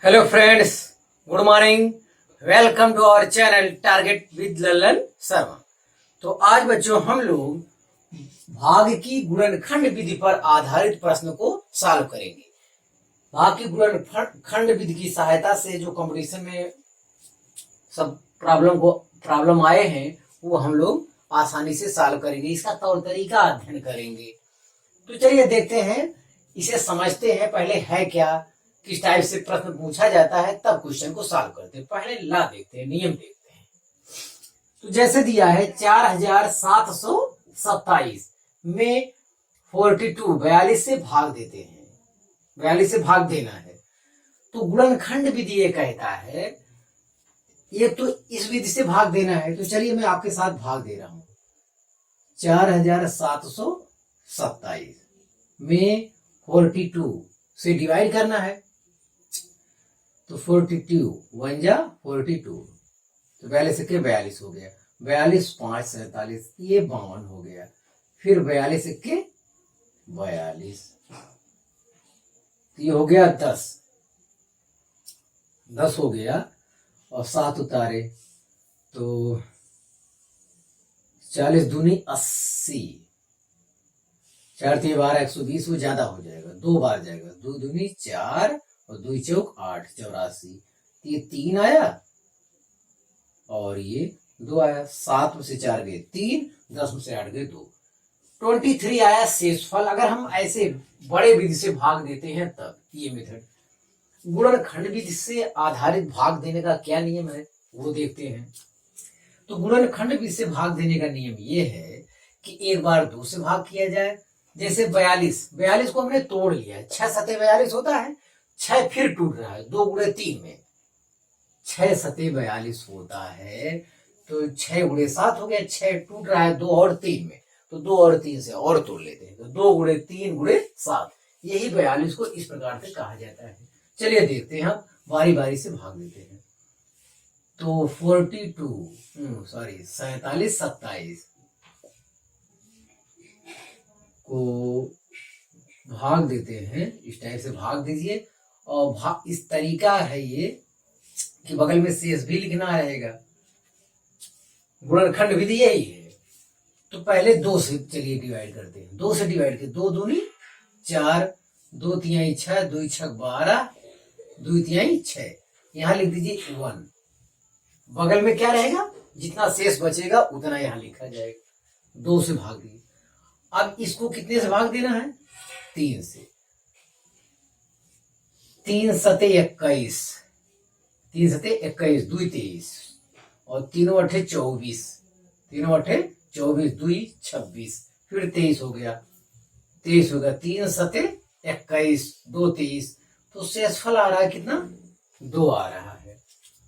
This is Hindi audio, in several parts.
Hello friends, good morning. Welcome to our channel target with Lalan Sharma. तो आज बच्चों हम लोग भाग की गुणनखंड विधि पर आधारित प्रश्न को सॉल्व करेंगे। भाग की गुणनखंड विधि की सहायता से जो कंपटीशन में सब प्रॉब्लम आए हैं वो हम लोग आसानी से सॉल्व करेंगे। इसका तौर तरीका अध्ययन करेंगे। तो चलिए देखते हैं, इसे समझते हैं पहले है क्या, किस टाइप से प्रश्न पूछा जाता है, तब क्वेश्चन को सॉल्व करते हैं। पहले ला देखते हैं, नियम देखते हैं। तो जैसे दिया है 4727 में 42 से भाग देते हैं, 42 से भाग देना है। तो गुणनखंड विधि ये कहता है, ये तो इस विधि से भाग देना है। तो चलिए मैं आपके साथ भाग दे रहा हूं। 4727 में 42 से डिवाइड करना है। तो 42 वन जा 42, तो 42 के 42 हो गया। 42 5 47, ये 52 हो गया। फिर 42 के 42, ये हो गया 10 हो गया। और 7 उतारे तो 40 दूनी 80, 4 3 12 120, वो ज्यादा हो जाएगा, 2 बार जाएगा। 2 दूनी 4 और 2 चौक 8, 84। ये 3 आया और ये 2 आया। 7 में से 4 गए 3, 10 में से 8 गए 2, 23 आया शेषफल। अगर हम ऐसे बड़े विधि से भाग देते हैं तब ये मेथड। गुणनखंड विधि से आधारित भाग देने का क्या नियम है वो देखते हैं। तो गुणनखंड विधि से भाग देने का नियम ये है कि एक बार 2 से भाग किया जाए। जैसे 42 को हमने तोड़ लिया, 6 सते 42 होता है, 6 फिर टूट रहा है, 2 गुणे 3 में 6 सते 42 होता है। तो 6 गुणे 7 हो गया, 6 टूट रहा है 2 और 3 में, तो 2 और 3 से और तोड़ लेते हैं। तो 2 गुणे 3 गुणे 7, यही 42 को इस प्रकार से कहा जाता है। चलिए देखते हैं, हम बारी बारी से भाग देते हैं। तो 47 27 को भाग देते हैं। इस टाइप से भाग दीजिए। और इस तरीका है ये कि बगल में शेष भी लिखना रहेगा। गुणनखंड विधि यही है। तो पहले 2 से चलिए डिवाइड करते हैं। 2 से डिवाइड कर, 2 दूनी 4, 2 तिहाई 6, 2 छक 12, 2 तिहाई 6। यहां लिख दीजिए 1। बगल में क्या रहेगा, जितना शेष बचेगा उतना यहां लिखा जाएगा। 2 से भाग दिए। अब इसको कितने से भाग देना है, 3 से। 3 सते 21, 3 सते 21, 2 23 और 3 अठे 24, 3 अठे 24, 2 26, फिर 23 हो गया। 23 होगा, 3 सते 21, 2 23, तो शेषफल आ रहा है कितना, 2 आ रहा है।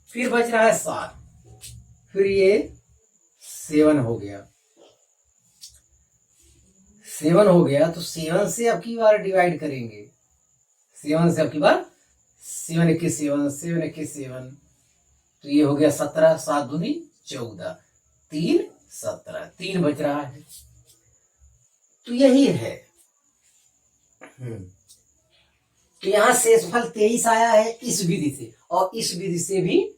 फिर बच रहा है 7, फिर ये 7 हो गया। 7 हो गया तो 7 से अब की बार डिवाइड करेंगे। 7 से अब की बार 7 21 7, 7 21 7, तो ये हो गया 17, 7 दूनी 14, 3 17, 3 बच रहा है। तो यही है। तो यहां शेषफल 23 आया है इस विधि से, और इस विधि से भी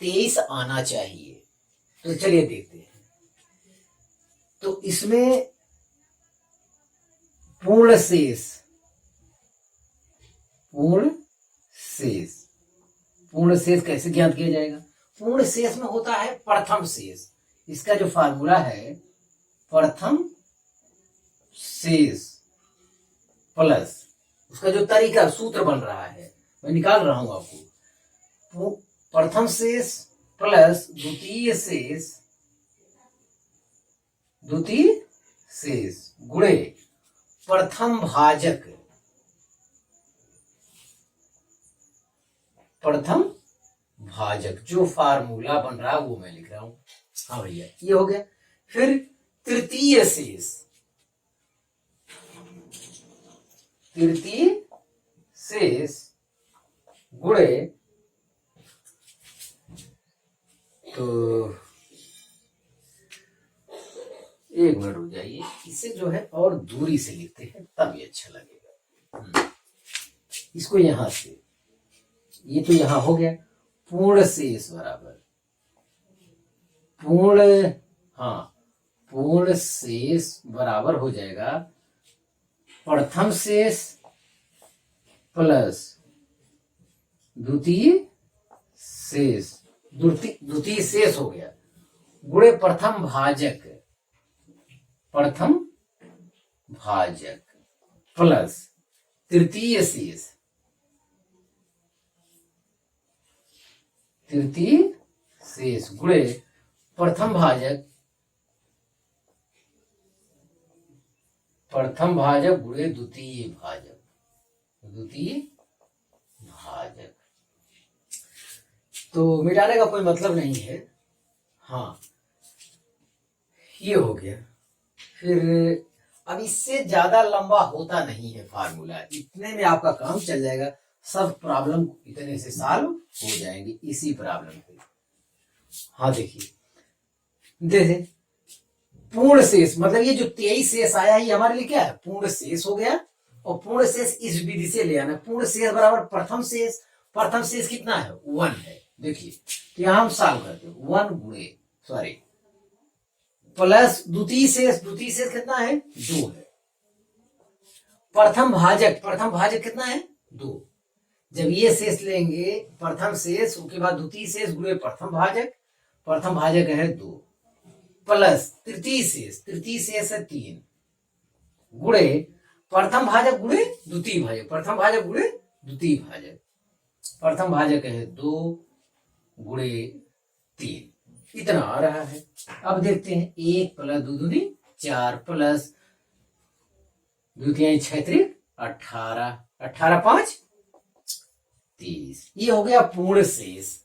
23 आना चाहिए। तो चलिए देखते हैं। तो इसमें पूर्ण शेष, पूर्ण शेष कैसे ज्ञात किया जाएगा। पूर्ण शेष में होता है प्रथम शेष। इसका जो फार्मूला है, प्रथम शेष प्लस उसका जो तरीका सूत्र बन रहा है मैं निकाल रहा हूं आपको। प्रथम शेष प्लस द्वितीय शेष गुणे प्रथम भाजक, जो फार्मूला बन रहा है वो मैं लिख रहा हूं। हाँ भैया, ये हो गया। फिर तृतीय शेष गुणे, तो 1 मिनट रुक जाइए, इसे जो है और दूरी से लिखते हैं तब ये अच्छा लगेगा। इसको यहां से ये तो यहां हो गया। पूर्ण शेष बराबर पूर्ण, हाँ, पूर्ण शेष बराबर हो जाएगा प्रथम शेष प्लस द्वितीय शेष, द्वितीय शेष हो गया, गुणे प्रथम भाजक, प्रथम भाजक प्लस तृतीय शेष, तृतीय शेष गुणे प्रथम भाजक, प्रथम भाजक गुणे द्वितीय भाजक, द्वितीय भाजक। तो मिटाने का कोई मतलब नहीं है। हाँ, ये हो गया। फिर अब इससे ज्यादा लंबा होता नहीं है फार्मूला, इतने में आपका काम चल जाएगा। सब प्रॉब्लम इतने से सॉल्व हो जाएंगे इसी प्रॉब्लम पे। हाँ देखिए, देखिए पूर्ण शेष मतलब ये जो 23 शेष आया है ये हमारे लिए क्या है, पूर्ण शेष हो गया। और पूर्ण शेष इस विधि से ले आना, पूर्ण शेष बराबर प्रथम शेष। प्रथम शेष कितना है, 1 है। देखिए तो यहां हम सॉल्व करते हैं, 1 गुणे सॉरी प्लस द्वितीय शेष, द्वितीय शेष कितना है, 2 है। प्रथम भाजक, प्रथम भाजक कितना है, 2। जब ये शेष लेंगे प्रथम शेष, उसके बाद द्वितीय शेष गुणे प्रथम भाजक, प्रथम भाजक है 2 प्लस तृतीय शेष, तृतीय शेष है 3 गुणे प्रथम भाजक गुणे द्वितीय भाजक, प्रथम भाजक गुणे द्वितीय भाजक, प्रथम भाजक है 2 गुणे 3, इतना आ रहा है। अब देखते हैं, 1 प्लस 2 दूनी 4 प्लस द्वितीय 6 त्रिक 18, 18 5 30, ये हो गया पूर्ण शेष।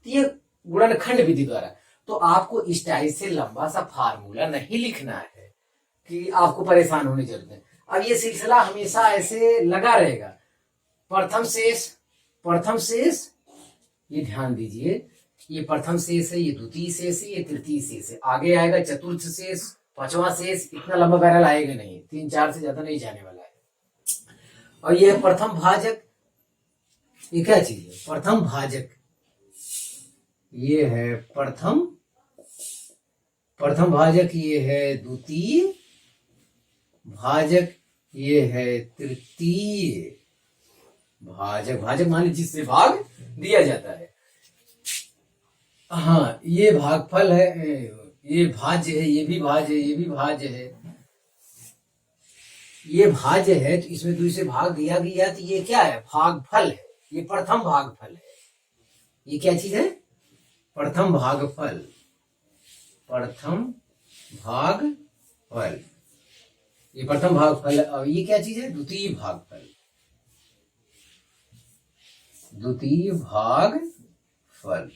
ये गुणनखंड विधि द्वारा। तो आपको इस टाइप से लंबा सा फार्मूला नहीं लिखना है कि आपको परेशान होने की जरूरत है। अब ये सिलसिला हमेशा ऐसे लगा रहेगा, प्रथम शेष, प्रथम शेष, ये ध्यान दीजिए, ये प्रथम शेष है, ये द्वितीय शेष है, ये तृतीय शेष है, आगे आएगा चतुर्थ शेष, पांचवा शेष, इतना लंबा पैरल आएगा नहीं, 3-4 से ज्यादा नहीं जाने वाला है। और ये है प्रथम भाजक, ये क्या चीज है, प्रथम भाजक, ये है प्रथम, प्रथम भाजक, ये है द्वितीय भाजक, ये है तृतीय भाजक। भाजक माने जिससे भाग दिया जाता है। हाँ, ये भागफल है, ये भाज्य है, ये भी भाज्य है, ये भी भाज्य है, ये भाज्य है, तो इसमें 2 से भाग दिया गया, तो ये क्या है, भागफल है, ये प्रथम भागफल है। ये क्या चीज है, प्रथम भागफल, प्रथम भागफल, ये प्रथम भागफल। और ये क्या चीज है, द्वितीय भागफल, द्वितीय भागफल,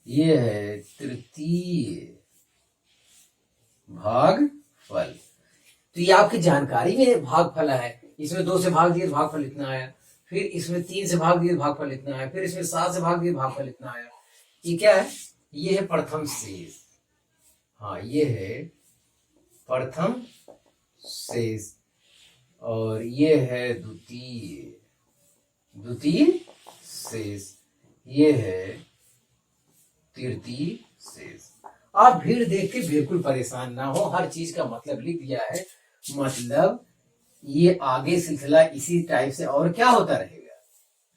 ये है तृतीय भागफल। तो ये आपकी जानकारी में भागफल है। इसमें 2 से भाग दिए भागफल इतना आया, फिर इसमें 3 से भाग दिए भागफल इतना आया, फिर इसमें 7 से भाग दिए भागफल इतना आया। ये क्या है, ये है प्रथम शेष। हाँ, ये है प्रथम शेष, और ये है द्वितीय, द्वितीय शेष, ये है तृतीय शेष। आप भीड़ देख के बिल्कुल परेशान ना हो, हर चीज का मतलब लिख दिया है। मतलब ये आगे सिलसिला इसी टाइप से और क्या होता रहेगा,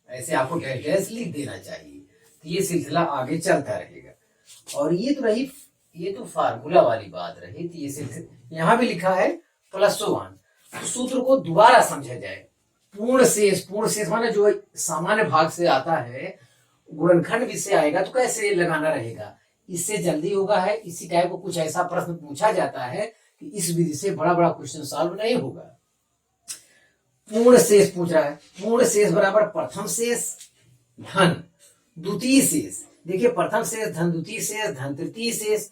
ऐसे आपको डिटेल्स लिख देना चाहिए, तो ये सिलसिला आगे चलता रहेगा। और ये तो रही, ये तो फार्मूला वाली बात रही, तो ये सिलसिला यहाँ भी लिखा है +1। तो सूत्र को दोबारा समझा जाए, पूर्ण शेष, पूर्ण शेष माने जो सामान्य भाग से आता है, गुणनखंड विधि से आएगा, तो कैसे लगाना रहेगा, इससे जल्दी होगा है। इसी टाइप को कुछ ऐसा प्रश्न पूछा जाता है कि इस विधि से बड़ा बड़ा क्वेश्चन सॉल्व नहीं होगा। पूर्ण शेष पूछ रहा है, पूर्ण शेष बराबर प्रथम शेष धन द्वितीय शेष। देखिए प्रथम शेष धन द्वितीय शेष धन तृतीय शेष,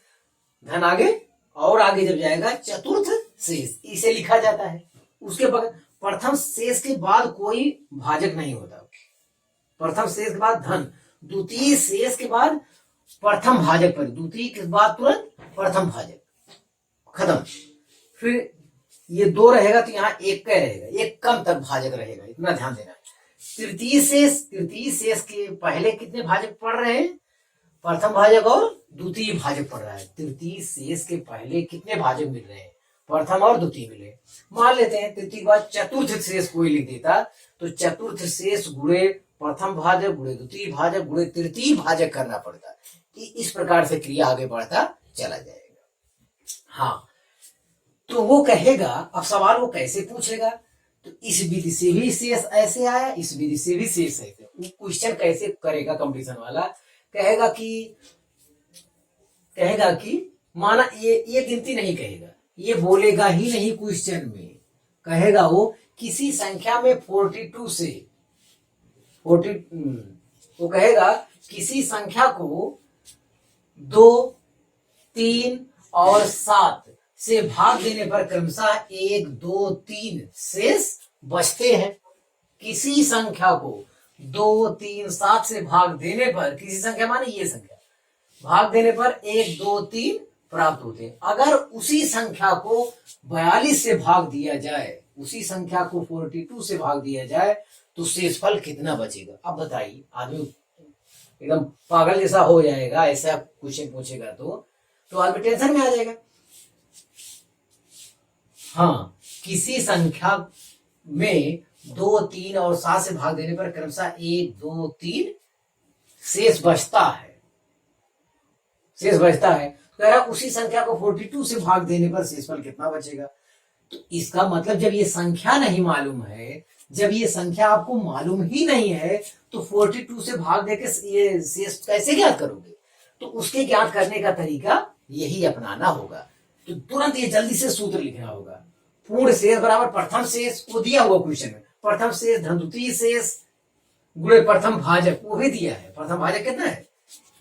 धन आगे और आगे जब जाएगा चतुर्थ शेष, इसे लिखा जाता है। उसके बाद प्रथम शेष के बाद कोई भाजक नहीं होता, प्रथम शेष के बाद धन, द्वितीय शेष के बाद प्रथम भाजक पर, द्वितीय के बाद तुरंत प्रथम भाजक, खत्म। फिर ये 2 रहेगा तो यहाँ 1 का रहेगा, 1 कम तक भाजक रहेगा, इतना ध्यान देना है। तृतीय शेष के पहले कितने भाजक पड़ रहे हैं? प्रथम भाजक और द्वितीय भाजक पड़ रहा है। तृतीय शेष के पहले कितने भाजक मिल रहे हैं? प्रथम और द्वितीय मिले। मान लेते हैं तृतीय के बाद चतुर्थ शेष कोई लिख देता, तो चतुर्थ शेष गुणे प्रथम भाजक गुणे द्वितीय भाजक गुणे तृतीय भाजक करना पड़ता। इस प्रकार से क्रिया आगे बढ़ता चला जाएगा। हाँ, तो वो कहेगा, अब सवाल वो कैसे पूछेगा? तो इस विधि से भी शेष ऐसे आया, इस विधि से भी शेष ऐसे। वो क्वेश्चन कैसे करेगा कंपटीशन वाला? कहेगा कि माना ये गिनती नहीं कहेगा, ये बोलेगा ही नहीं क्वेश्चन में। कहेगा वो किसी संख्या में 42 से 40, वो कहेगा किसी संख्या को 2, 3 और 7 से भाग देने पर क्रमशः 1, 2, 3 शेष बचते हैं। किसी संख्या को 2, 3, 7 से भाग देने पर, किसी संख्या माने ये संख्या, भाग देने पर 1, 2, 3 प्राप्त होते हैं। अगर उसी संख्या को 42 से भाग दिया जाए, उसी संख्या को 42 से भाग दिया जाए, तो शेषफल कितना बचेगा? अब बताइए, आदमी एकदम पागल जैसा हो जाएगा ऐसा क्वेश्चन पूछेगा तो आदमी टेंशन में आ जाएगा। हाँ, किसी संख्या में 2, 3 और 7 से भाग देने पर क्रमशः 1, 2, 3 शेष बचता है। कह रहा उसी संख्या को 42 से भाग देने पर शेषफल कितना बचेगा? तो इसका मतलब जब ये संख्या नहीं मालूम है, जब ये संख्या आपको मालूम ही नहीं है, तो 42 से भाग देके ये शेष कैसे ज्ञात करोगे? तो उसके ज्ञात करने का तरीका यही अपनाना होगा। तो तुरंत ये जल्दी से सूत्र लिखना होगा। पूर्ण शेष बराबर प्रथम शेष, वो दिया हुआ क्वेश्चन में, प्रथम शेष धन द्वितीय शेष गुणे प्रथम भाजक, वो भी दिया है। प्रथम भाजक कितना है?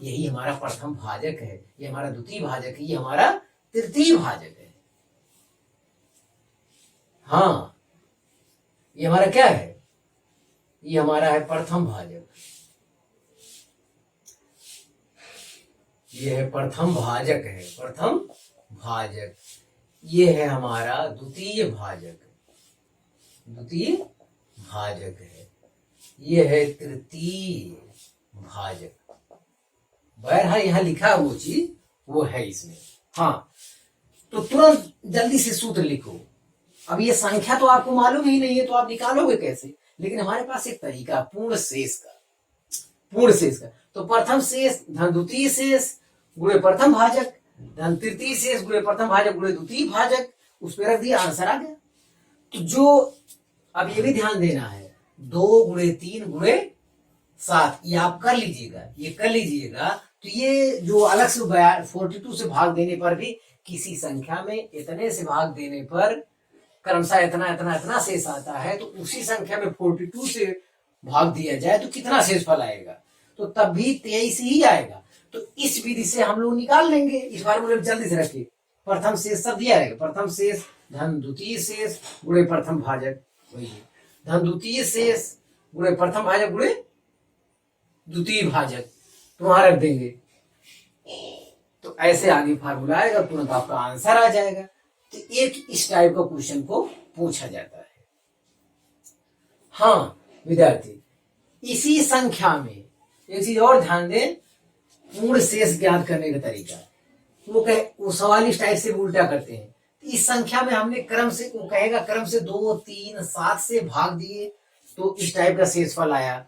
यही हमारा प्रथम भाजक है, ये हमारा द्वितीय भाजक है, ये हमारा तृतीय भाजक है। हाँ, ये हमारा क्या है? ये हमारा है प्रथम भाजक, ये है प्रथम भाजक है, प्रथम भाजक। ये है हमारा द्वितीय भाजक, द्वितीय भाजक है। ये है तृतीय भाजक। बहरहाल यहाँ लिखा वो चीज वो है इसमें। हाँ, तो तुरंत जल्दी से सूत्र लिखो। अब ये संख्या तो आपको मालूम ही नहीं है, तो आप निकालोगे कैसे? लेकिन हमारे पास एक तरीका पूर्ण शेष का। तो प्रथम शेष धन द्वितीय शेष गुणे प्रथम भाजक धन तृतीय शेष गुणे प्रथम भाजक गुणे द्वितीय भाजक, उस पर रख दिया, आंसर आ गया। तो जो अब ये भी ध्यान देना है, 2 गुणे 3 गुणे 7, ये आप कर लीजिएगा। तो ये जो अलग से 42 से भाग देने पर भी किसी संख्या में इतने से भाग देने पर क्रमशः इतना शेष आता है, तो उसी संख्या में 42 से भाग दिया जाए तो कितना शेषफल आएगा? तो तब भी 23 ही आएगा। तो इस विधि से हम लोग निकाल लेंगे। इस फार्मूले में जल्दी से रखिए, प्रथम शेष सब दिया रहेगा। प्रथम शेष धन द्वितीय शेष गुणे प्रथम भाजक, वही धन द्वितीय शेष गुणे प्रथम भाजक गुणे द्वितीय भाजक, तो वहां रख देंगे। तो ऐसे आगे फार्मूला आएगा, तुरंत आपका आंसर आ जाएगा। तो एक इस टाइप का क्वेश्चन को पूछा जाता है। हाँ विद्यार्थी, इसी संख्या में एक चीज और ध्यान दें, पूर्ण शेष ज्ञात करने का तरीका। वो सवाल इस टाइप से उल्टा करते हैं। इस संख्या में हमने क्रम से, वो कहेगा क्रम से 2, 3, 7 से भाग दिए, तो इस टाइप का शेषफल आया।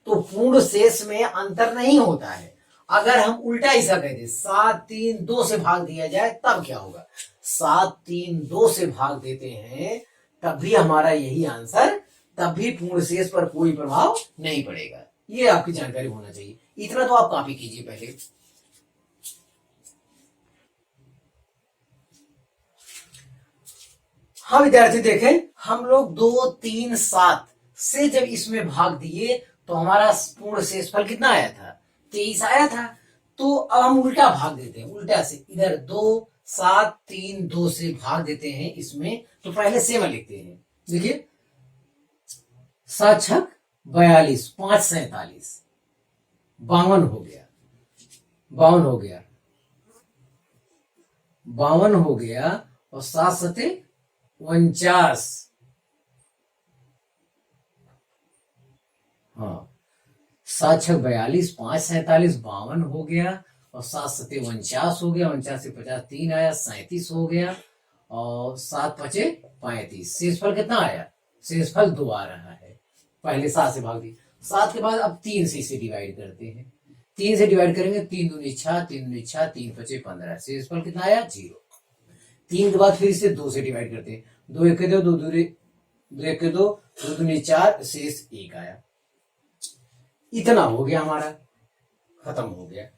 तो पूर्ण शेष में अंतर नहीं होता है। अगर हम उल्टा ऐसा कह दें, 7, 3, 2 से भाग दिया जाए, तब क्या होगा? 7, 3, 2 से भाग देते हैं, तब भी हमारा यही आंसर, तब भी पूर्ण शेष पर कोई प्रभाव नहीं पड़ेगा। ये आपकी जानकारी होना चाहिए। इतना तो आप कॉपी कीजिए पहले। हाँ विद्यार्थी देखें, हम लोग 2, 3, 7 से जब इसमें भाग दिए तो हमारा पूर्ण शेषफल कितना आया था? 23 आया था। तो अब हम उल्टा भाग देते हैं, उल्टा से इधर 2, 7, 3, 2 से भाग देते हैं इसमें। तो पहले सेवा लिखते हैं, देखिए 7 छक 42, 5 47, 52 हो गया, 52 हो गया, 52 हो गया, और 7 सते 49, हाँ, 7×6 = 42, 5×7 = 52 हो गया, और 7×7 = 49 हो गया, 49 से 50 3 आया, 37 हो गया, और 7×5 = 35। शेषफल कितना आया? शेषफल 2 आ रहा है। पहले 7 से भाग दी, 7 के बाद अब 3 से इसे डिवाइड करते हैं। 3 से डिवाइड करेंगे, 3 दूनी 6, 3 दूनी 6, 3×5 = 15। शेषफल कितना आया? 0। 3 के बाद फिर इसे 2 से डिवाइड करते हैं, 2 1 2, 2 दूनी 2 1 2, 2 दूनी 4, शेष 1 आया। इतना हो गया, हमारा खत्म हो गया।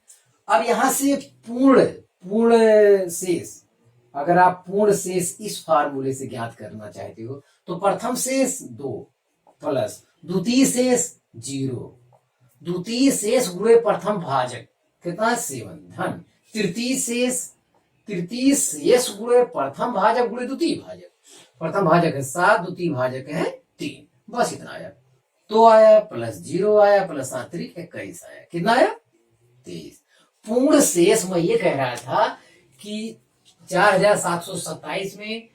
अब यहां से पूर्ण शेष, अगर आप पूर्ण शेष इस फार्मूले से ज्ञात करना चाहते हो तो प्रथम शेष 2 प्लस द्वितीय शेष 0, द्वितीय शेष गुणे प्रथम भाजक कितना? 7 धन तृतीय शेष गुणे प्रथम भाजक गुणे द्वितीय भाजक। प्रथम भाजक है 7, द्वितीय भाजक है 3, बस इतना आया। तो आया प्लस 0 आया, प्लस 7 × 21 आया। कितना आया? 23। पूर्ण शेष मैं ये कह रहा था कि 4727 में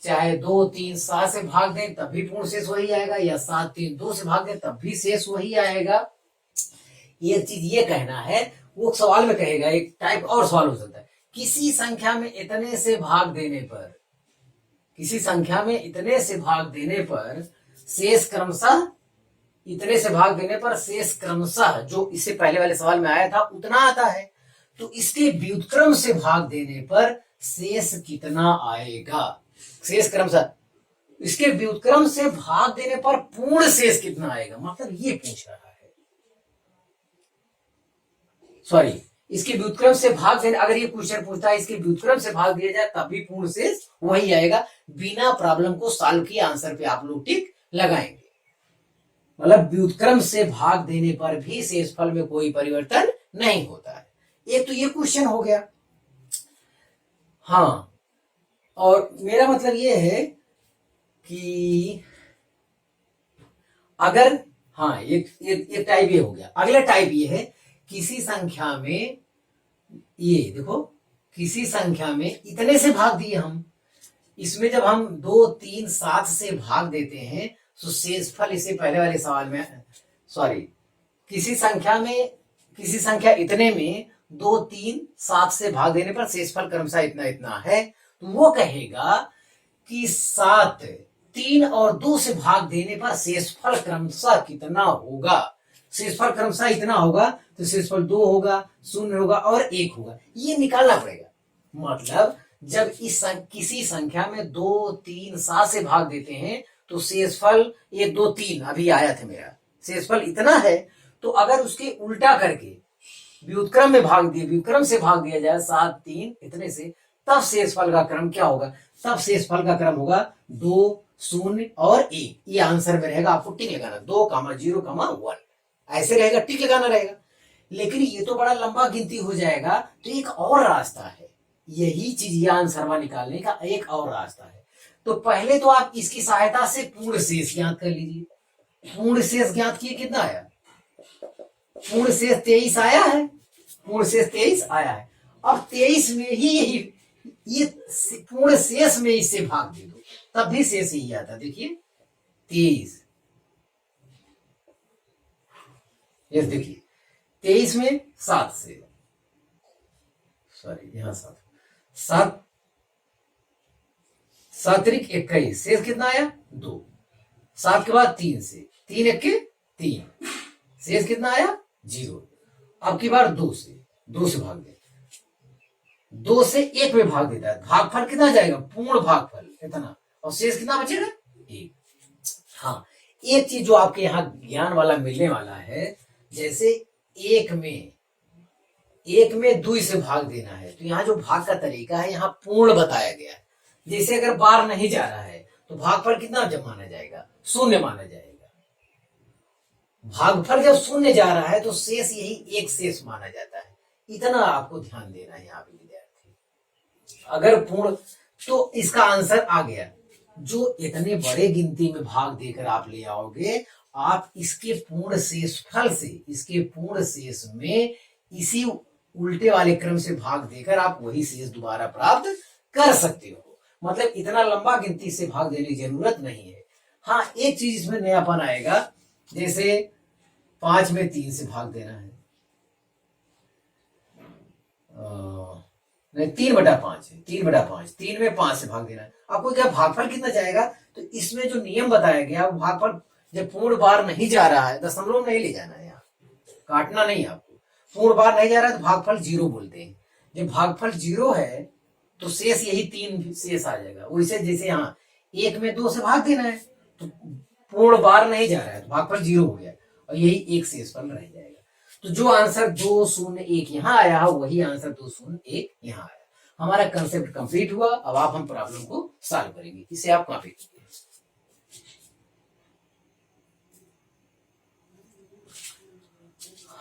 चाहे 2 3 7 से भाग दें तब भी पूर्ण शेष वही आएगा, या 7 3 2 से भाग दें तब भी शेष वही आएगा। एक चीज ये कहना है, वो सवाल में कहेगा, एक टाइप और सवाल हो सकता है, किसी संख्या में इतने से भाग देने पर, किसी संख्या में इतने से भाग देने पर शेष क्रमशः, इतने से भाग देने पर शेष क्रमशः जो इससे पहले वाले सवाल में आया था उतना आता है, तो इसके व्युत्क्रम से भाग देने पर शेष कितना आएगा? शेष क्रमशः, इसके व्युत्क्रम से भाग देने पर पूर्ण शेष कितना आएगा, मतलब ये पूछ रहा है। सॉरी, इसके व्युत्क्रम से भाग देने, अगर ये क्वेश्चन पूछता है इसके व्युत्क्रम से भाग दिया जाए तब भी पूर्ण शेष वही आएगा। बिना प्रॉब्लम को सॉल्व किए आंसर पे आप लोग टिक लगाएंगे, मतलब व्युत्क्रम से भाग देने पर भी शेषफल में कोई परिवर्तन नहीं होता है। एक तो ये क्वेश्चन हो गया। हाँ, और मेरा मतलब ये है कि अगर, हाँ, एक टाइप ये हो गया। अगला टाइप ये है, किसी संख्या में, ये देखो, किसी संख्या में इतने से भाग दिए हम, इसमें जब हम 2 3 7 से भाग देते हैं तो शेषफल, इसे पहले वाले सवाल में, सॉरी, किसी संख्या इतने में 2 3 7 से भाग देने पर शेषफल क्रमशः इतना इतना है, तो वो कहेगा कि 7 3 और 2 से भाग देने पर शेषफल क्रमशः कितना होगा। शेषफल क्रमशः इतना होगा तो शेषफल 2 होगा, 0 होगा और 1 होगा, ये निकालना पड़ेगा। मतलब जब किसी संख्या में 2 3 7 से भाग देते हैं तो शेषफल 1 2 3 अभी आया था मेरा, शेषफल इतना है, तो अगर उसके उल्टा करके व्युत्क्रम से भाग दिया जाए 7 3 इतने से, तब शेषफल का क्रम क्या होगा? तब शेषफल का क्रम होगा 2 0 और 1। ये आंसर में रहेगा, आपको टिक लगाना, 2 0 1 ऐसे रहेगा, टिक लगाना रहेगा। लेकिन ये तो बड़ा लंबा गिनती हो जाएगा, तो एक और रास्ता है, यही चीज, ये आंसर निकालने का एक और रास्ता है। तो पहले तो आप इसकी सहायता से पूर्ण शेष ज्ञात कर लीजिए। पूर्ण शेष ज्ञात किए, कितना आया? पूर्ण शेष 23 आया है, पूर्ण शेष 23 आया है। अब 23 में ही ये पूर्ण शेष में इससे भाग दे दो, तब भी शेष ही आता। देखिए 23, ये देखिए 23 में 7 से, सॉरी यहां 7 7 × 21, शेष कितना आया? 2। 7 के बाद 3 से, 3 1 3, शेष कितना आया? 0। अब की बार 2 से भाग दे, 2 से 1 में भाग देता है, भागफल कितना जाएगा? पूर्ण भागफल इतना, और शेष कितना बचेगा? 1। हाँ, एक चीज जो आपके यहाँ ज्ञान वाला मिलने वाला है, जैसे 1 में 2 से भाग देना है, तो यहाँ जो भाग का तरीका है यहाँ पूर्ण बताया गया है। जैसे अगर बार नहीं जा रहा है तो भागफल कितना जब माना जाएगा? 0 माना जाएगा। भागफल जब 0 जा रहा है तो शेष यही 1 शेष माना जाता है। इतना आपको ध्यान देना है यहाँ पे विद्यार्थी। अगर पूर्ण, तो इसका आंसर आ गया। जो इतने बड़े गिनती में भाग देकर आप ले आओगे, आप इसके पूर्ण शेषफल से, इसके पूर्ण शेष में इसी उल्टे वाले क्रम से भाग देकर आप वही शेष दोबारा प्राप्त कर सकते हो। मतलब इतना लंबा गिनती से भाग देने की जरूरत नहीं है। हाँ, एक चीज इसमें नयापन आएगा, जैसे 5 में 3 से भाग देना है, नहीं 3/5 है, 3/5, 3 में 5 से भाग देना है। आपको क्या भागफल कितना जाएगा, तो इसमें जो नियम बताया गया भागफल जब पूर्ण बार नहीं जा रहा है, दशमलव नहीं ले जाना है, यहाँ काटना नहीं आपको, पूर्ण बार नहीं जा रहा है तो भागफल 0 बोलते हैं। जब भागफल 0 है तो शेष यही 3 शेष आ जाएगा। वैसे जैसे यहाँ 1 में 2 से भाग देना है तो पूर्ण बार नहीं जा रहा है तो भागफल 0 हो गया और यही एक शेषफल रह जाएगा। तो जो आंसर 201 यहाँ आया है वही आंसर 201 यहाँ आया। हमारा कंसेप्ट कंप्लीट हुआ। अब आप हम प्रॉब्लम को सॉल्व करेंगे। इसे आप कॉपी कीजिए।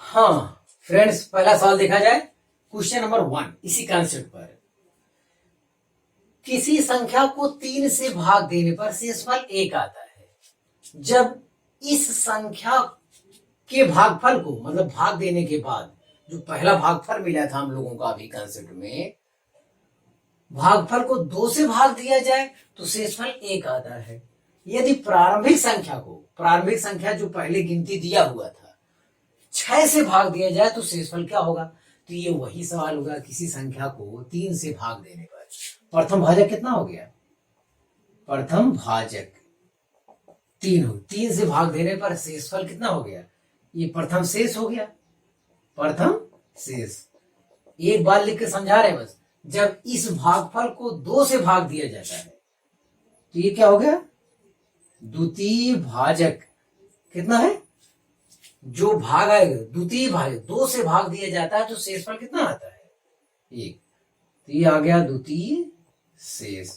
हाँ फ्रेंड्स, पहला सवाल देखा जाए, क्वेश्चन नंबर 1 इसी कंसेप्ट पर। किसी संख्या को 3 से भाग देने पर शेषफल 1 आता है। जब इस संख्या के भागफल को, मतलब भाग देने के बाद जो पहला भागफल मिला था हम लोगों का अभी कंसेप्ट में, भागफल को 2 से भाग दिया जाए तो शेषफल 1 आता है। यदि प्रारंभिक संख्या को, प्रारंभिक संख्या जो पहले गिनती दिया हुआ था, 6 से भाग दिया जाए तो शेषफल क्या होगा। तो ये वही सवाल होगा, किसी संख्या को 3 से भाग देने पर प्रथम भाजक कितना हो गया, प्रथम भाजक 3 हो, 3 से भाग देने पर शेषफल कितना हो गया, ये प्रथम शेष हो गया, प्रथम शेष। एक बार लिख के समझा रहे हैं बस। जब इस भागफल को 2 से भाग दिया जाता है तो ये क्या हो गया, द्वितीय भाजक। कितना है, जो भाग आएगा द्वितीय भाजक, 2 से भाग दिया जाता है तो शेषफल कितना आता है, 1। तो ये आ गया द्वितीय शेष।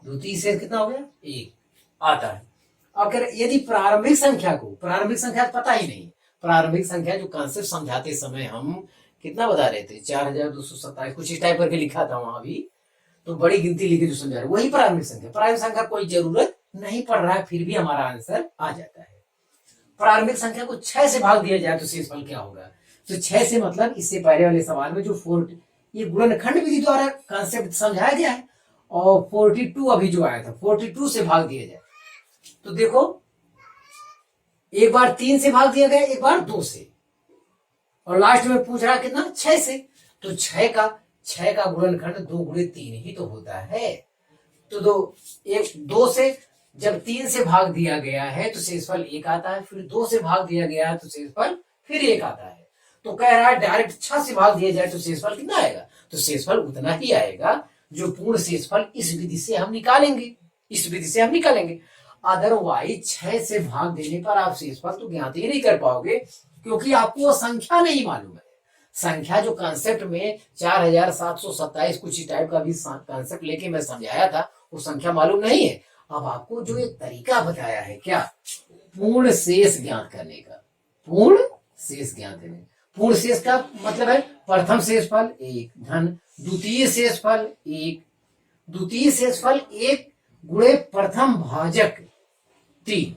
द्वितीय शेष कितना हो गया, 1 आता है। अगर यदि प्रारंभिक संख्या को, प्रारंभिक संख्या पता ही नहीं, प्रारंभिक संख्या जो कंसेप्ट समझाते समय हम कितना बता रहे थे, 4227 कुछ इस टाइप करके लिखा था वहां भी, तो बड़ी गिनती लिखी जो समझा रहे, वही प्रारंभिक संख्या। प्रारंभिक संख्या कोई जरूरत नहीं पड़ रहा है, फिर भी हमारा आंसर आ जाता है। प्रारंभिक संख्या को 6 से भाग दिया जाए तो शेषफल क्या होगा। तो 6 से मतलब इससे पहले वाले सवाल में जो 4, ये गुणनखंड विधि द्वारा कंसेप्ट समझाया गया है, और 42 अभी जो आया था 42 से भाग दिया जाए तो देखो, एक बार 3 से भाग दिया गया, एक बार 2 से, और लास्ट में पूछ रहा कितना, 6 से। तो 6 का गुणनखंड 2 गुणे 3 ही तो होता है। तो 2 से जब 3 से भाग दिया गया है तो शेषफल 1 आता है, फिर 2 से भाग दिया गया है तो शेषफल फिर 1 आता है। तो कह रहा है डायरेक्ट 6 से भाग दिया जाए तो शेषफल कितना आएगा, तो शेषफल उतना ही आएगा जो पूर्ण शेषफल इस विधि से हम निकालेंगे, इस विधि से हम निकालेंगे। अदरवाइज 6 से भाग देने पर आप शेषफल तो ज्ञात ही नहीं कर पाओगे, क्योंकि आपको वो संख्या नहीं मालूम है। संख्या जो कंसेप्ट में 4727 कुछ टाइप का भी कंसेप्ट लेके मैं समझाया था, वो संख्या मालूम नहीं है। अब आपको जो एक तरीका बताया है, क्या, पूर्ण शेष ज्ञात करने का, पूर्ण शेष ज्ञात करने। पूर्ण शेष का मतलब है प्रथम शेषफल 1 धन द्वितीय शेषफल 1, द्वितीय शेषफल 1 गुणे प्रथम भाजक 3,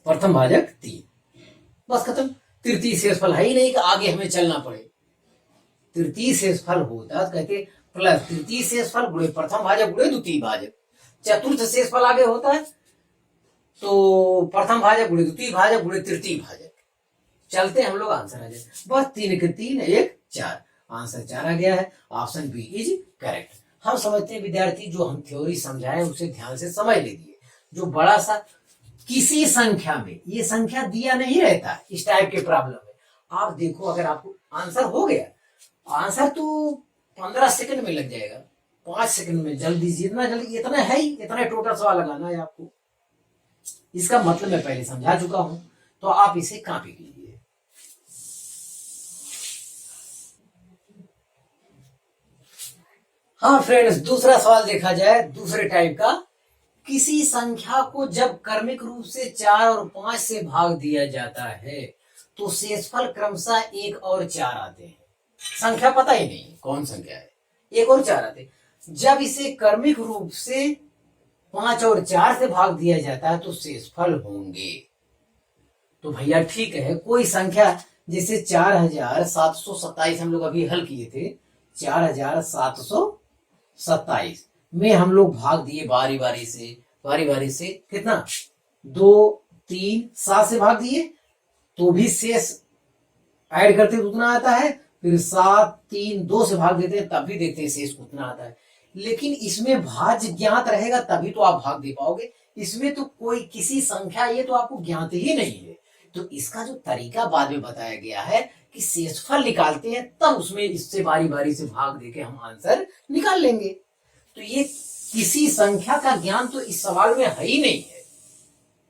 प्रथम भाजक 3, बस खत्म। तृतीय शेषफल है ही नहीं कि आगे हमें चलना पड़े। तृतीय शेषफल होता तो कहते प्लस तृतीय शेषफल गुणे प्रथम भाजक गुणे द्वितीय भाजक। चतुर्थ शेषफल आगे होता है तो प्रथम भाजक गुणे द्वितीय भाजक गुणे तृतीय भाजक। चलते हम लोग आंसर आ जाए, बस 3 के 3 1 4, आंसर 4 आ गया है। Option B is correct. हम समझते हैं विद्यार्थी, जो हम थ्योरी समझाएं उसे ध्यान से समझ लीजिए। जो बड़ा सा किसी संख्या में, ये संख्या दिया नहीं रहता इस टाइप के प्रॉब्लम में, आप देखो अगर आपको आंसर हो गया, आंसर तो 15 सेकंड में लग जाएगा, 5 सेकंड में, जल्दी जितना जल्दी, इतना है ही, इतना टोटल सवाल लगाना है आपको। इसका मतलब मैं पहले समझा चुका हूं, तो आप इसे कॉपी कीजिए। हाँ फ्रेंड्स, दूसरा सवाल देखा जाए दूसरे टाइप का। किसी संख्या को जब क्रमिक रूप से 4 और 5 से भाग दिया जाता है तो शेषफल क्रमशः 1 और 4 आते हैं। संख्या पता ही नहीं कौन संख्या है, 1 और 4 आते हैं। जब इसे क्रमिक रूप से 5 और 4 से भाग दिया जाता है तो शेषफल होंगे। तो भैया ठीक है, कोई संख्या जैसे 4727 हम लोग अभी हल किए थे, 4727 में हम लोग भाग दिए बारी बारी से कितना, 2 3 7 से भाग दिए, तो भी शेष ऐड करते तो उतना आता है, फिर 7 3 2 से भाग देते हैं तब भी देखते हैं शेष उतना आता है। लेकिन इसमें भाज्य ज्ञात रहेगा तभी तो आप भाग दे पाओगे, इसमें तो कोई किसी संख्या ये तो आपको ज्ञात ही नहीं है। तो इसका जो तरीका बाद में बताया गया है कि शेषफल निकालते हैं तब उसमें इससे बारी बारी से भाग देके हम आंसर निकाल लेंगे। तो ये किसी संख्या का ज्ञान तो इस सवाल में है ही नहीं है।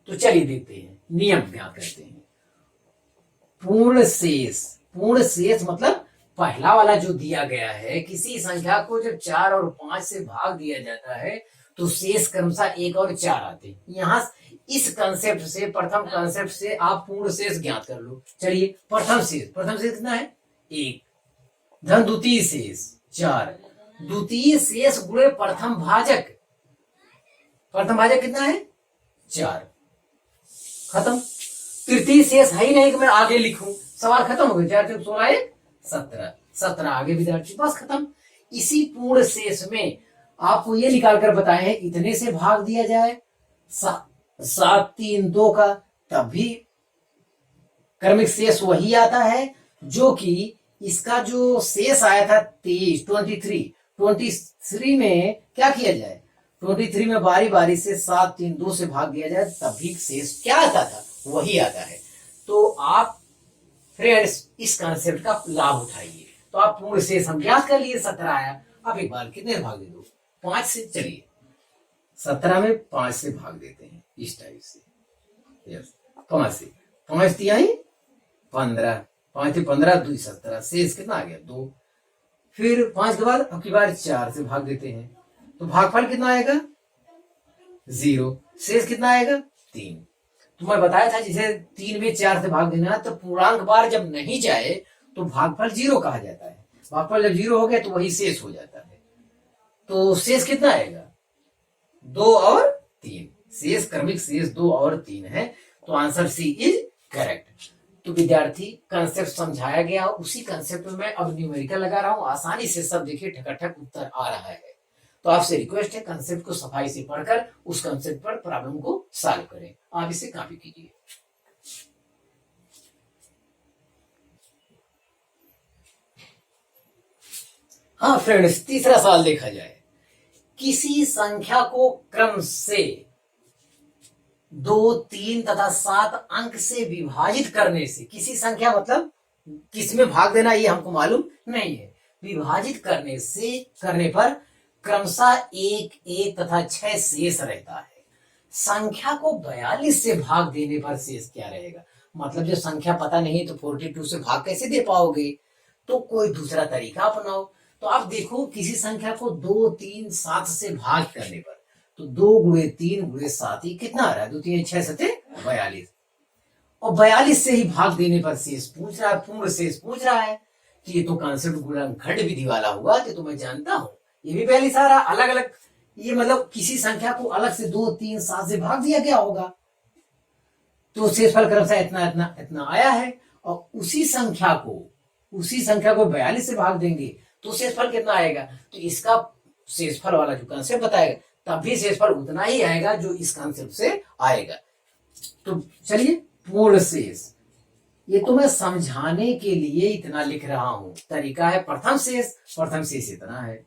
तो चलिए देखते हैं, नियम ज्ञात करते हैं। पूर्ण शेष, पूर्ण शेष मतलब पहला वाला जो दिया गया है, किसी संख्या को जब 4 और 5 से भाग दिया जाता है तो शेष क्रमशः 1 और 4 आते हैं। यहां इस कंसेप्ट से, प्रथम कंसेप्ट से आप पूर्ण शेष ज्ञात कर लो। चलिए प्रथम शेष कितना है 1, धन द्वितीय शेष 4, द्वितीय शेष गुणे प्रथम भाजक, प्रथम भाजक कितना है 4, खत्म। तृतीय शेष है ही नहीं कि मैं आगे लिखूं, सवाल खत्म हो गया। 4 16 17, 17 आगे विद्यार्थी, बस खत्म। इसी पूर्ण शेष में आपको ये निकाल कर बताए हैं इतने से भाग दिया जाए 7 3 2 का, तब भी क्रमिक शेष वही आता है जो कि इसका जो शेष आया था 23 में क्या किया जाए, 23 में बारी बारी से 7 3 2 से भाग दिया जाए तब भी शेष क्या आता था, वही आता है। तो आप फ्रेंड्स इस कंसेप्ट का लाभ उठाइए। तो आप पूर्ण शेष हम ज्ञात कर लिए, 17 आया। अब एक बार कितने भाग दे दो, 5 से। चलिए 17 में 5 से भाग देते हैं इस टाइप से, यस 5 से, 5 तिहाई 15, 5 से 15 2 17, शेष कितना आ गया 2। फिर 5 के बाद अब की बार 4 से भाग देते हैं तो भागफल कितना आएगा 0, शेष कितना आएगा 3। तो मैं बताया था जिसे 3 में 4 से भाग देना तो पूर्णांक बार जब नहीं जाए तो भागफल 0 कहा जाता है। भागफल जब 0 हो गया तो वही शेष हो जाता है। तो शेष कितना आएगा 2 और 3, शेष क्रमिक शेष 2 और 3 है। तो आंसर सी इज करेक्ट। तो विद्यार्थी कंसेप्ट समझाया गया, उसी कंसेप्ट में मैं अब न्यूमेरिकल लगा रहा हूं, आसानी से सब देखिए ठकाठक उत्तर आ रहा है। तो आपसे रिक्वेस्ट है कंसेप्ट को सफाई से पढ़कर उस कंसेप्ट पर प्रॉब्लम को सॉल्व करें। आप इसे कॉपी कीजिए। हाँ फ्रेंड्स, तीसरा सवाल देखा जाए। किसी संख्या को क्रम से 2 3 तथा 7 अंक से विभाजित करने से, किसी संख्या मतलब किसमें भाग देना ये हमको मालूम नहीं है, विभाजित करने पर क्रमशः 1 1 तथा 6 शेष रहता है। संख्या को 42 से भाग देने पर शेष क्या रहेगा। मतलब जब संख्या पता नहीं तो 42 से भाग कैसे दे पाओगे, तो कोई दूसरा तरीका अपनाओ। तो आप देखो किसी संख्या को 2 3 7 से भाग करने पर, तो 2 गुणे 3 गुणे 7 ही कितना आ रहा है 2 3 6 7 42, और 42 से ही भाग देने पर शेष पूछ रहा है, पूर्ण शेष पूछ रहा है। तो ये तो कंसेप्ट गुणनखंड विधि वाला हुआ, तो मैं जानता हूं ये भी पहले सारा अलग अलग, ये मतलब किसी संख्या को अलग से 2 3 7 से भाग दिया गया होगा तो शेषफल क्रमशः इतना इतना इतना आया है। और उसी संख्या को 42 से भाग देंगे तो शेषफल कितना आएगा, तो इसका शेषफल वाला जो कंसेप्ट बताएगा तब भी शेषफल उतना ही आएगा जो इस कंसेप्ट से आएगा। तो चलिए पूर्ण शेष, ये तो मैं समझाने के लिए इतना लिख रहा हूं। तरीका है प्रथम शेष इतना है,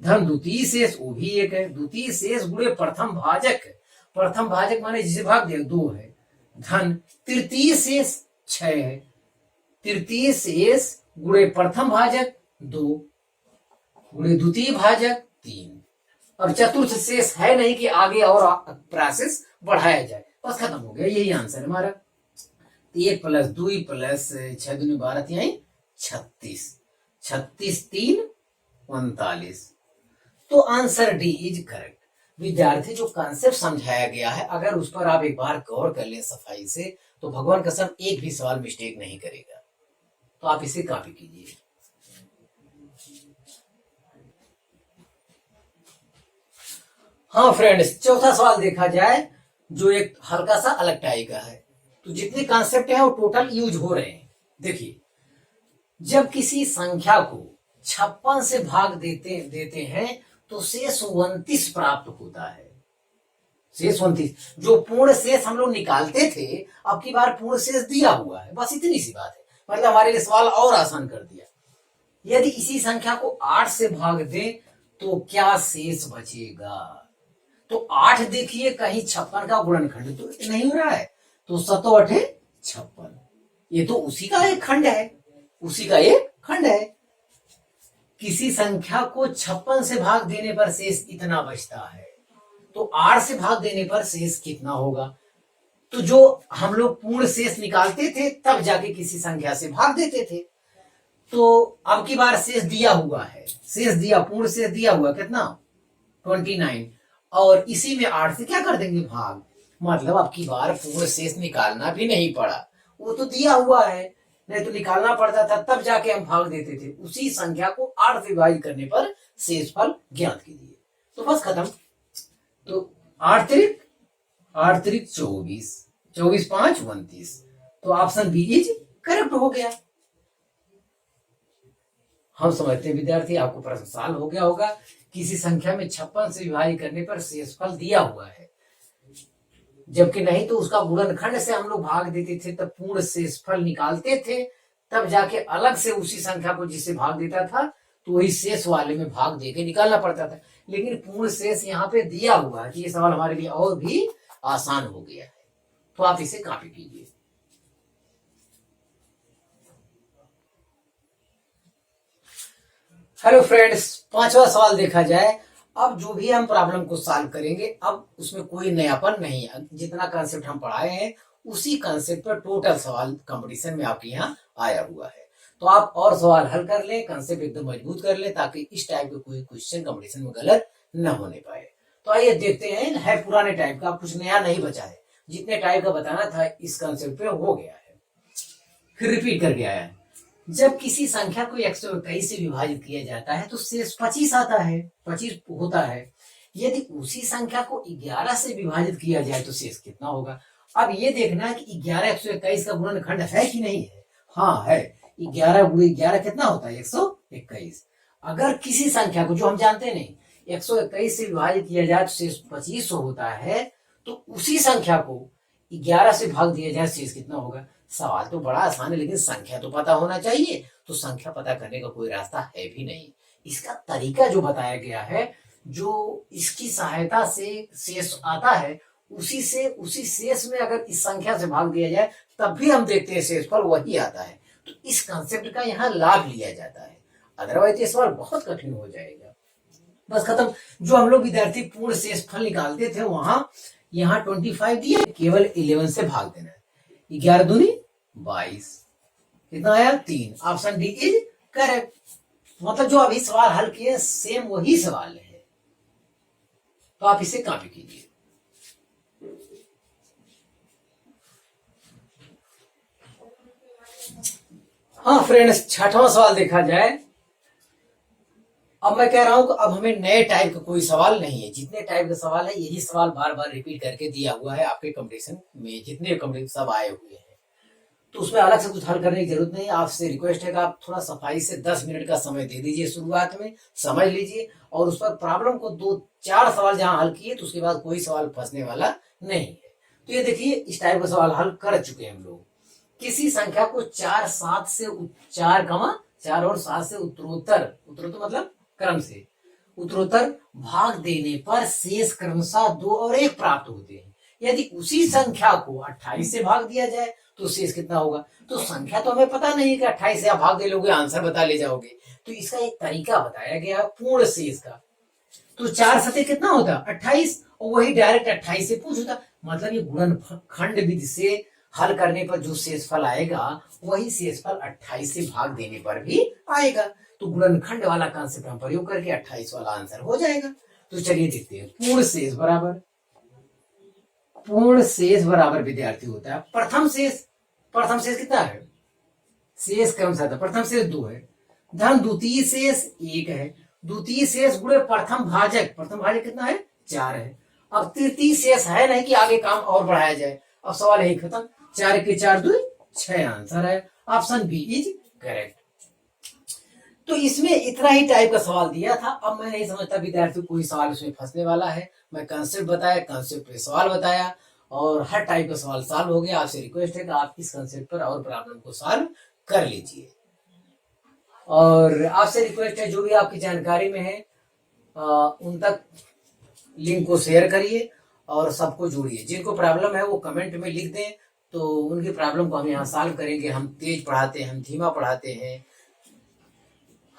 धन द्वितीय शेष वो भी एक है, द्वितीय शेष गुणे प्रथम भाजक माने जिसे भाग दिया 2 है, धन तृतीय शेष 6 है, तृतीय शेष गुणे प्रथम भाजक 2 गुणे द्वितीय भाजक 3, और चतुर्थ शेष है नहीं कि आगे और प्रोसेस बढ़ाया जाए, बस खत्म हो गया। यही आंसर हमारा। 1 + 2 + 6 दूनी 12 36, 36 3 39। तो आंसर डी इज करेक्ट। विद्यार्थी जो कंसेप्ट समझाया गया है अगर उस पर आप एक बार गौर कर लें सफाई से, तो भगवान कसम एक भी सवाल मिस्टेक नहीं करेगा। तो आप इसे कॉपी कीजिए। हाँ फ्रेंड्स, चौथा सवाल देखा जाए जो एक हल्का सा अलग टाइप का है। तो जितने कॉन्सेप्ट हैं वो टोटल यूज हो रहे हैं। देखिए, जब किसी संख्या को 56 से भाग देते हैं तो शेष 29 प्राप्त होता है। शेष 29। जो पूर्ण शेष हम लोग निकालते थे, अब की बार पूर्ण शेष दिया हुआ है, बस इतनी सी बात है। मतलब हमारे लिए सवाल और आसान कर दिया। यदि इसी संख्या को 8 से भाग दें तो क्या शेष बचेगा? तो 8 देखिए कहीं 56 का गुणनखंड तो नहीं हो रहा है, तो 7 8 56, ये तो उसी का एक खंड है, उसी का एक खंड है। किसी संख्या को 56 से भाग देने पर शेष इतना बचता है, तो 8 से भाग देने पर शेष कितना होगा? तो जो हम लोग पूर्ण शेष निकालते थे तब जाके किसी संख्या से भाग देते थे, तो अब की बार शेष दिया हुआ है, शेष दिया, पूर्ण शेष दिया हुआ कितना 29, और इसी में 8 से क्या कर देंगे भाग, मतलब अब की बार पूर्ण शेष निकालना भी नहीं पड़ा, वो तो दिया हुआ है, नहीं तो निकालना पड़ता था तब जाके हम भाग देते थे। उसी संख्या को 8 से विभाजित करने पर शेषफल ज्ञात कीजिए, तो बस खत्म। तो 8 त्रिक 24, 24 5 29, तो ऑप्शन बी इज करेक्ट हो गया। हम समझते हैं विद्यार्थी आपको प्रश्न सॉल्व हो गया होगा। किसी संख्या में 56 से विभाजित करने पर शेषफल दिया हुआ है, जबकि नहीं तो उसका गुणनखंड से हम लोग भाग देते थे, तब पूर्ण शेषफल निकालते थे, तब जाके अलग से उसी संख्या को जिससे भाग देता था तो वही शेष वाले में भाग देके निकालना पड़ता था। लेकिन पूर्ण शेष यहाँ पे दिया हुआ है, ये सवाल हमारे लिए और भी आसान हो गया है, तो आप इसे कॉपी कीजिए। हेलो फ्रेंड्स, 5वां सवाल देखा जाए। अब जो भी हम प्रॉब्लम को सॉल्व करेंगे, अब उसमें कोई नयापन नहीं है, जितना कंसेप्ट हम पढ़ाए हैं उसी कंसेप्ट पर टोटल सवाल कंपटीशन में आपके यहाँ आया हुआ है। तो आप और सवाल हल कर लें, कंसेप्ट एकदम मजबूत कर लें, ताकि इस टाइप के कोई क्वेश्चन कंपटीशन में गलत न होने पाए। तो आइए देखते हैं, है पुराने टाइप का, कुछ नया नहीं बचा है, जितने टाइप का बताना था इस कंसेप्ट पे हो गया है। फिर रिपीट करके आया है। जब किसी संख्या को 121 से विभाजित किया जाता है तो शेष 25 आता है, 25 होता है। यदि उसी संख्या को 11 से विभाजित किया जाए तो शेष कितना होगा? अब ये देखना है कि 11 121 का गुणनखंड है कि नहीं है। हाँ है, 11 गुणे 11 कितना होता है 121। अगर किसी संख्या को, जो हम जानते नहीं, 121 से विभाजित किया जाए तो शेष 25 होता है, तो उसी संख्या को 11 से भाग दिया जाए शेष कितना होगा? सवाल तो बड़ा आसान है, लेकिन संख्या तो पता होना चाहिए। तो संख्या पता करने का कोई रास्ता है भी नहीं। इसका तरीका जो बताया गया है, जो इसकी सहायता से शेष आता है, उसी शेष में अगर इस संख्या से भाग दिया जाए तब भी हम देखते हैं शेषफल वही आता है। तो इस कंसेप्ट का यहाँ लाभ लिया जाता है, अदरवाइज ये सवाल बहुत कठिन हो जाएगा। बस खत्म। जो हम लोग विद्यार्थी पूर्ण शेषफल निकालते थे, वहां यहाँ 25 दिया, केवल 11 से भाग देना है। 11 दूनी 22, कितना आया 3। Option D is correct. मतलब जो अभी सवाल हल किए सेम वही सवाल है, तो आप इसे कॉपी कीजिए। हाँ फ्रेंड्स, 6वां सवाल देखा जाए। अब मैं कह रहा हूं कि अब हमें नए टाइप का कोई सवाल नहीं है, जितने टाइप का सवाल है यही सवाल बार बार रिपीट करके दिया हुआ है आपके कंपटीशन में, जितने कंपटीशन सब आए हुए हैं, तो उसमें अलग से कुछ हल करने की जरूरत नहीं। आपसे रिक्वेस्ट है कि आप थोड़ा सफाई से 10 मिनट का समय दे दीजिए, शुरुआत में समझ लीजिए, और उस पर प्रॉब्लम को 2-4 सवाल जहां हल किए तो उसके बाद कोई सवाल फंसने वाला नहीं है। तो ये देखिए, इस टाइप का सवाल हल कर चुके हैं हम लोग। किसी संख्या को 4 और 7 से उत्तरोत्तर मतलब क्रम से उत्तरोत्तर भाग देने पर शेष क्रमशः 2 और 1 प्राप्त होते हैं। यदि उसी संख्या को 28 से भाग दिया जाए तो शेष कितना होगा? तो संख्या तो हमें पता नहीं है कि 28 से आप भाग दे लोगे आंसर बता ले जाओगे, तो इसका एक तरीका बताया गया पूर्ण शेष का। तो 4 सतह कितना होता? 28, और वही डायरेक्ट 28 से पूछता। मतलब ये गुणनखंड विधि से हल करने पर जो शेषफल आएगा वही शेषफल 28 से भाग देने पर भी आएगा। तो गुणनखंड वाला कंसेप्ट हम प्रयोग करके 28 वाला आंसर हो जाएगा। तो चलिए देखते हैं। पूर्ण शेष बराबर विद्यार्थी होता है प्रथम शेष कितना है? शेष क्रमशः प्रथम शेष 2 है, धन द्वितीय शेष 1 है, द्वितीय शेष गुणे प्रथम भाजक कितना है? 4 है। अब तृतीय शेष है नहीं कि आगे काम और बढ़ाया जाए। अब सवाल यही खत्म। 4 के 4 2 6 आंसर है। Option B is correct. तो इसमें इतना ही टाइप का सवाल दिया था। अब मैं नहीं समझता विद्यार्थी कोई सवाल उसमें फंसने वाला है। मैं कंसेप्ट बताया, कंसेप्ट पे सवाल बताया और हर टाइप का सवाल सॉल्व हो गया। आपसे रिक्वेस्ट है कि आप इस कंसेप्ट पर और प्रॉब्लम को सॉल्व कर लीजिए। और आपसे रिक्वेस्ट है जो भी आपकी जानकारी में है उन तक लिंक को शेयर करिए और सबको जोड़िए। जिनको प्रॉब्लम है वो कमेंट में लिख दें तो उनकी प्रॉब्लम को हम यहाँ सॉल्व करेंगे। हम तेज पढ़ाते हैं, हम धीमा पढ़ाते हैं,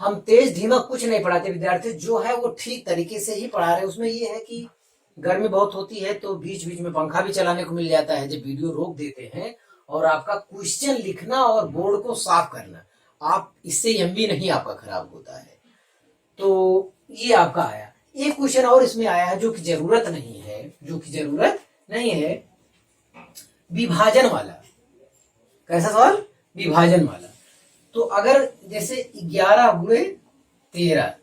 हम तेज धीमा कुछ नहीं पढ़ाते। विद्यार्थी जो है वो ठीक तरीके से ही पढ़ा रहे हैं। उसमें ये है कि गर्मी बहुत होती है तो बीच बीच में पंखा भी चलाने को मिल जाता है जब वीडियो रोक देते हैं। और आपका क्वेश्चन लिखना और बोर्ड को साफ करना, आप इससे एमबी नहीं आपका खराब होता है। तो ये आपका आया। एक क्वेश्चन और इसमें आया है जो कि जरूरत नहीं है, जो कि जरूरत नहीं है, विभाजन वाला। कैसा सवाल? विभाजन वाला। तो अगर जैसे 11 गुणे 13,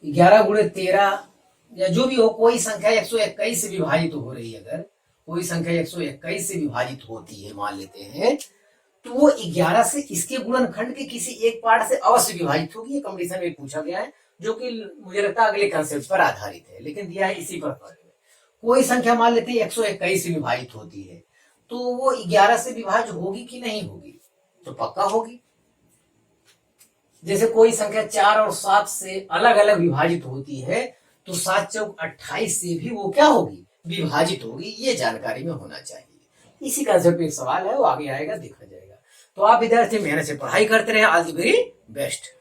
11 गुणे 13 या जो भी हो, कोई संख्या 121 से विभाजित हो रही है, अगर कोई संख्या 121 से विभाजित होती है मान लेते हैं, तो वो 11 से इसके गुणनखंड के किसी एक पार्ट से अवश्य विभाजित होगी। ये कंडीशन में पूछा गया है जो कि मुझे लगता है अगले कंसेप्ट पर आधारित है, लेकिन दिया है इसी पर। कोई संख्या मान लेते हैं 121 से विभाजित होती है तो वो 11 से विभाज्य होगी कि नहीं होगी? तो पक्का होगी। जैसे कोई संख्या 4 और 7 से अलग अलग विभाजित होती है तो 7 चौक 28 से भी वो क्या होगी? विभाजित होगी। ये जानकारी में होना चाहिए। इसी कंसेप्ट पे एक सवाल है, वो आगे आएगा, देखा जाएगा। तो आप विद्यार्थी मेहनत से पढ़ाई करते रहे। All the very best.